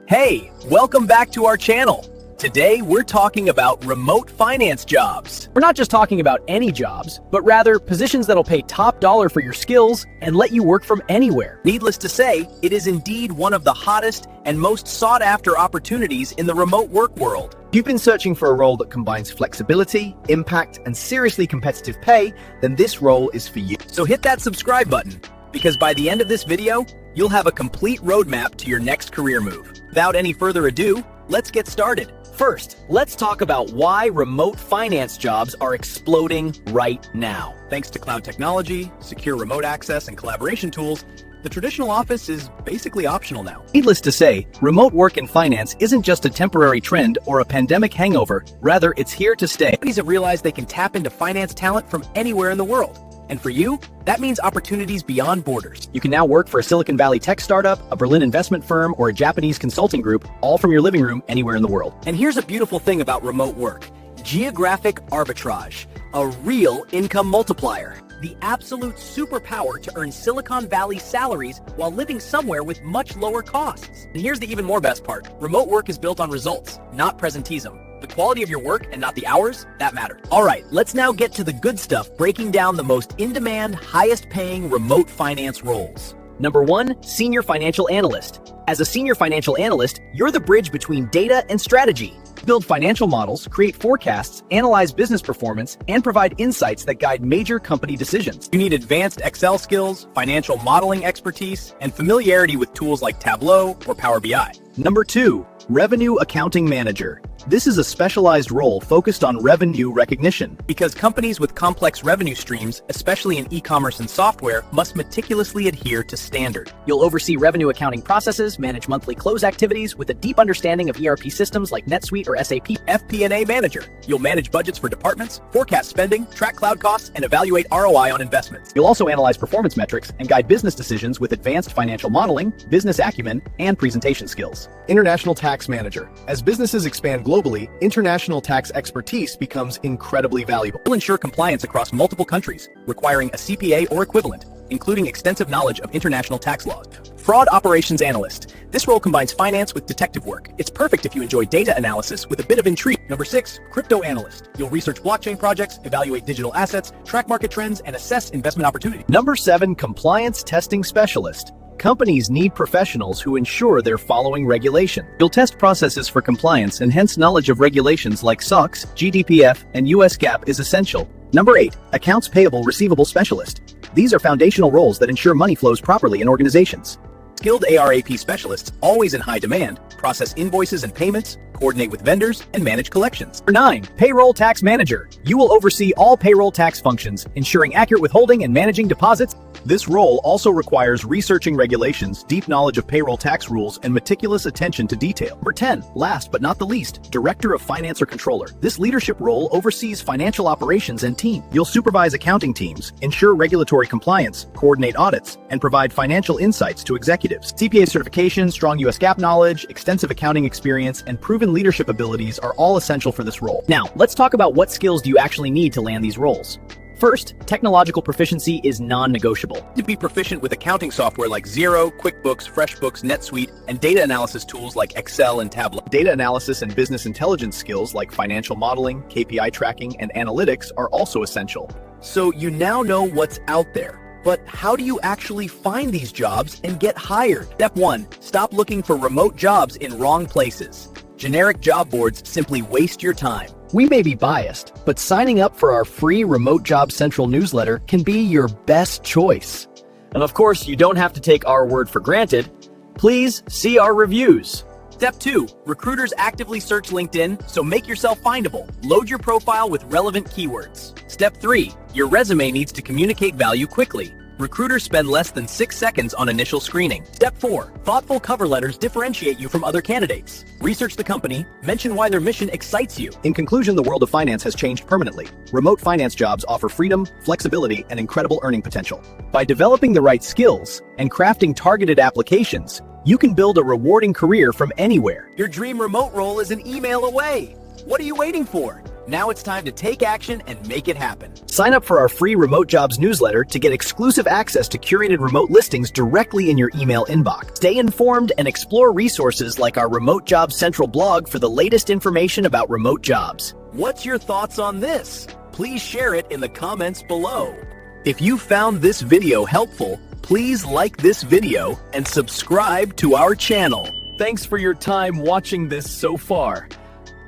Hey, welcome back to our channel. Today, we're talking about remote finance jobs. We're not just talking about any jobs, but rather positions that'll pay top dollar for your skills and let you work from anywhere. Needless to say, it is indeed one of the hottest and most sought-after opportunities in the remote work world. If you've been searching for a role that combines flexibility, impact, and seriously competitive pay, then this role is for you. So hit that subscribe button, because by the end of this video, you'll have a complete roadmap to your next career move. Without any further ado, let's get started. First, let's talk about why remote finance jobs are exploding right now. Thanks to cloud technology, secure remote access, and collaboration tools, the traditional office is basically optional now. Needless to say, remote work in finance isn't just a temporary trend or a pandemic hangover, rather it's here to stay. Companies have realized they can tap into finance talent from anywhere in the world. And for you, that means opportunities beyond borders. You can now work for a Silicon Valley tech startup, a Berlin investment firm, or a Japanese consulting group, all from your living room anywhere in the world. And here's a beautiful thing about remote work: geographic arbitrage, a real income multiplier. The absolute superpower to earn Silicon Valley salaries while living somewhere with much lower costs. And here's the even more best part: remote work is built on results, not presenteeism. The quality of your work and not the hours, that matters. All right, let's now get to the good stuff, breaking down the most in-demand, highest-paying remote finance roles. Number 1, Senior Financial Analyst. As a Senior Financial Analyst, you're the bridge between data and strategy. Build financial models, create forecasts, analyze business performance, and provide insights that guide major company decisions. You need advanced Excel skills, financial modeling expertise, and familiarity with tools like Tableau or Power BI. Number 2, Revenue Accounting Manager. This is a specialized role focused on revenue recognition. Because companies with complex revenue streams, especially in e-commerce and software, must meticulously adhere to standard. You'll oversee revenue accounting processes, manage monthly close activities with a deep understanding of ERP systems like NetSuite or SAP. FP&A Manager. You'll manage budgets for departments, forecast spending, track cloud costs, and evaluate ROI on investments. You'll also analyze performance metrics and guide business decisions with advanced financial modeling, business acumen, and presentation skills. International Tax Manager. As businesses expand globally, international tax expertise becomes incredibly valuable. You'll ensure compliance across multiple countries, requiring a CPA or equivalent, including extensive knowledge of international tax laws. Fraud Operations Analyst. This role combines finance with detective work. It's perfect if you enjoy data analysis with a bit of intrigue. Number 6, Crypto Analyst. You'll research blockchain projects, evaluate digital assets, track market trends, and assess investment opportunities. Number 7, Compliance Testing Specialist. Companies need professionals who ensure they're following regulation. You'll test processes for compliance, and hence knowledge of regulations like SOX, GDPR, and US GAAP is essential. Number 8, Accounts Payable Receivable Specialist. These are foundational roles that ensure money flows properly in organizations. Skilled AR/AP specialists, always in high demand, process invoices and payments, coordinate with vendors, and manage collections. Number 9, Payroll Tax Manager. You will oversee all payroll tax functions, ensuring accurate withholding and managing deposits. This role also requires researching regulations, deep knowledge of payroll tax rules, and meticulous attention to detail. Number 10, last but not the least, Director of Finance or Controller. This leadership role oversees financial operations and team. You'll supervise accounting teams, ensure regulatory compliance, coordinate audits, and provide financial insights to executives. CPA certification, strong US GAAP knowledge, extensive accounting experience, and proven leadership abilities are all essential for this role. Now, let's talk about what skills do you actually need to land these roles. First, technological proficiency is non-negotiable. To be proficient with accounting software like Xero, QuickBooks, FreshBooks, NetSuite, and data analysis tools like Excel and Tableau. Data analysis and business intelligence skills like financial modeling, KPI tracking, and analytics are also essential. So you now know what's out there. But how do you actually find these jobs and get hired? Step 1, stop looking for remote jobs in wrong places. Generic job boards simply waste your time. We may be biased, but signing up for our free Remote Job Central newsletter can be your best choice. And of course, you don't have to take our word for granted. Please see our reviews. Step 2, recruiters actively search LinkedIn, so make yourself findable. Load your profile with relevant keywords. Step 3, your resume needs to communicate value quickly. Recruiters spend less than 6 seconds on initial screening. Step 4, thoughtful cover letters differentiate you from other candidates. Research the company, mention why their mission excites you. In conclusion, the world of finance has changed permanently. Remote finance jobs offer freedom, flexibility, and incredible earning potential. By developing the right skills and crafting targeted applications, you can build a rewarding career from anywhere. Your dream remote role is an email away. What are you waiting for? Now it's time to take action and make it happen. Sign up for our free Remote Jobs newsletter to get exclusive access to curated remote listings directly in your email inbox. Stay informed and explore resources like our Remote Jobs Central blog for the latest information about remote jobs. What's your thoughts on this? Please share it in the comments below. If you found this video helpful, please like this video and subscribe to our channel. Thanks for your time watching this so far.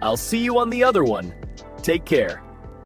I'll see you on the other one. Take care.